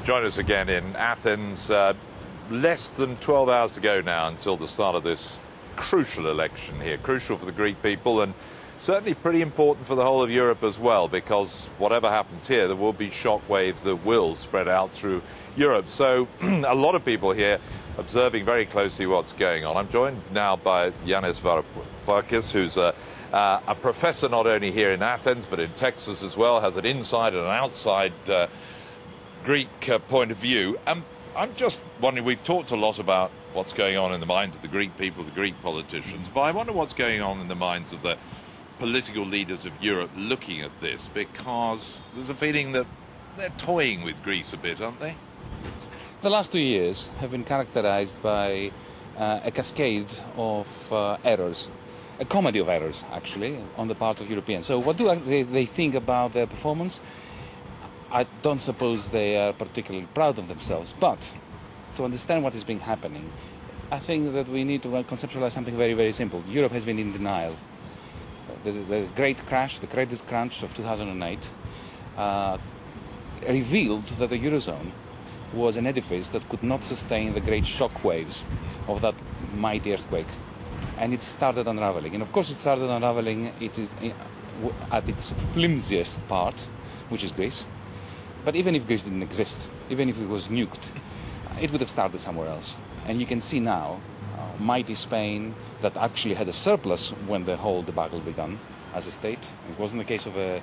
Join us again in Athens. Less than 12 hours to go now until the start of this crucial election here. Crucial for the Greek people and certainly pretty important for the whole of Europe as well, because whatever happens here, there will be shock waves that will spread out through Europe. So a lot of people here observing very closely what's going on. I'm joined now by Yanis Varoufakis, who's a professor not only here in Athens but in Texas as well, has an inside and an outside Greek point of view. I'm just wondering, we've talked a lot about what's going on in the minds of the Greek people, the Greek politicians, but I wonder what's going on in the minds of the political leaders of Europe looking at this, because there's a feeling that they're toying with Greece a bit, aren't they? The last 2 years have been characterized by a cascade of errors, a comedy of errors, actually, on the part of Europeans. So what do they think about their performance? I don't suppose they are particularly proud of themselves, but to understand what has been happening, I think that we need to conceptualize something very, very simple. Europe has been in denial. The great crash, the credit crunch of 2008, revealed that the Eurozone was an edifice that could not sustain the great shock waves of that mighty earthquake. And it started unraveling. And of course it started unraveling at its flimsiest part, which is Greece. But even if Greece didn't exist, even if it was nuked, it would have started somewhere else. And you can see now, mighty Spain, that actually had a surplus when the whole debacle began as a state. It wasn't the case of an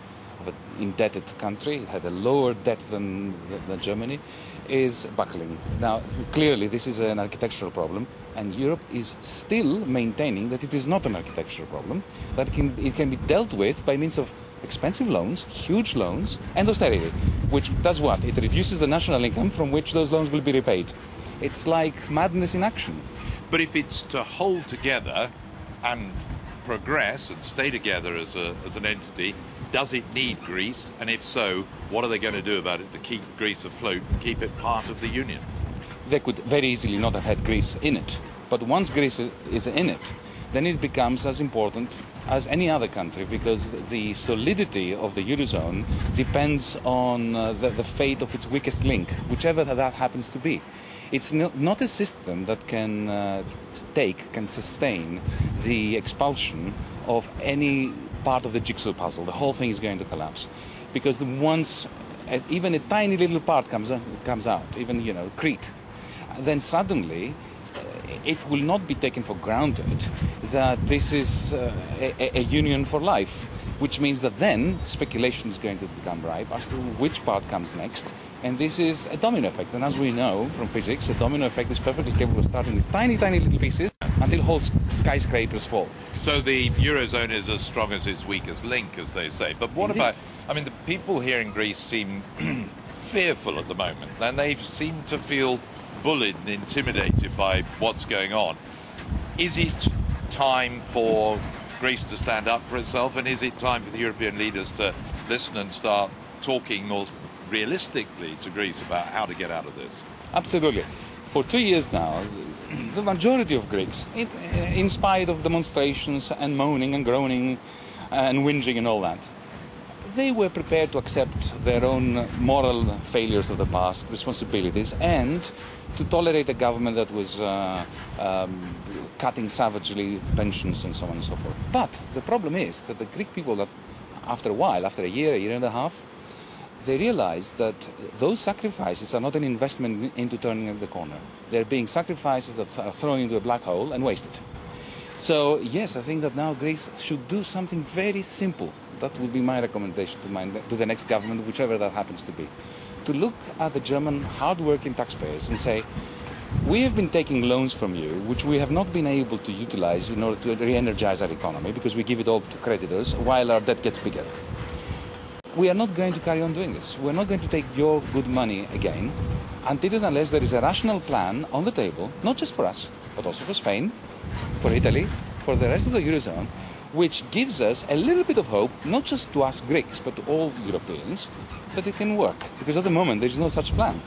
indebted country. It had a lower debt than Germany, is buckling. Now, clearly, this is an architectural problem, and Europe is still maintaining that it is not an architectural problem, that it can be dealt with by means of expensive loans, huge loans, and austerity, which does what? It reduces the national income from which those loans will be repaid. It's like madness in action. But if it's to hold together and progress and stay together as an entity, does it need Greece? And if so, what are they going to do about it to keep Greece afloat and keep it part of the Union? They could very easily not have had Greece in it. But once Greece is in it, then it becomes as important as any other country, because the solidity of the Eurozone depends on the fate of its weakest link, whichever that happens to be. It's not a system that can sustain the expulsion of any part of the jigsaw puzzle. The whole thing is going to collapse, because once even a tiny little part comes out, even Crete, then suddenly it will not be taken for granted that this is a union for life, which means that then speculation is going to become ripe as to which part comes next. And this is a domino effect. And as we know from physics, a domino effect is perfectly capable of starting with tiny, tiny little pieces until whole skyscrapers fall. So the Eurozone is as strong as its weakest link, as they say. But what about, the people here in Greece seem fearful at the moment, and they seem to feel bullied and intimidated by what's going on. Is it time for Greece to stand up for itself, and is it time for the European leaders to listen and start talking more realistically to Greece about how to get out of this? Absolutely. For 2 years now, the majority of Greeks, in spite of demonstrations and moaning and groaning and whinging and all that, they were prepared to accept their own moral failures of the past, responsibilities, and to tolerate a government that was cutting savagely pensions and so on and so forth. But the problem is that the Greek people, that after a while, after a year and a half, they realized that those sacrifices are not an investment into turning the corner. They're being sacrifices that are thrown into a black hole and wasted. So, yes, I think that now Greece should do something very simple. That would be my recommendation to the next government, whichever that happens to be. To look at the German hard-working taxpayers and say, we have been taking loans from you, which we have not been able to utilize in order to re-energize our economy, because we give it all to creditors while our debt gets bigger. We are not going to carry on doing this. We're not going to take your good money again until and unless there is a rational plan on the table, not just for us, but also for Spain, for Italy, for the rest of the Eurozone, which gives us a little bit of hope, not just to us Greeks, but to all Europeans, that it can work. Because at the moment, there is no such plan.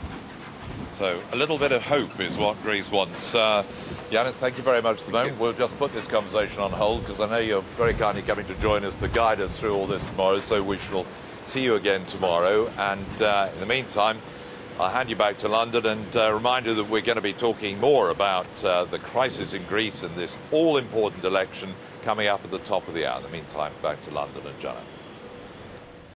So a little bit of hope is what Greece wants. Yanis, thank you very much for the moment. We'll just put this conversation on hold, because I know you're very kindly coming to join us to guide us through all this tomorrow, so we shall see you again tomorrow. And in the meantime, I'll hand you back to London and remind you that we're going to be talking more about the crisis in Greece and this all-important election coming up at the top of the hour. In the meantime, back to London and Jenna.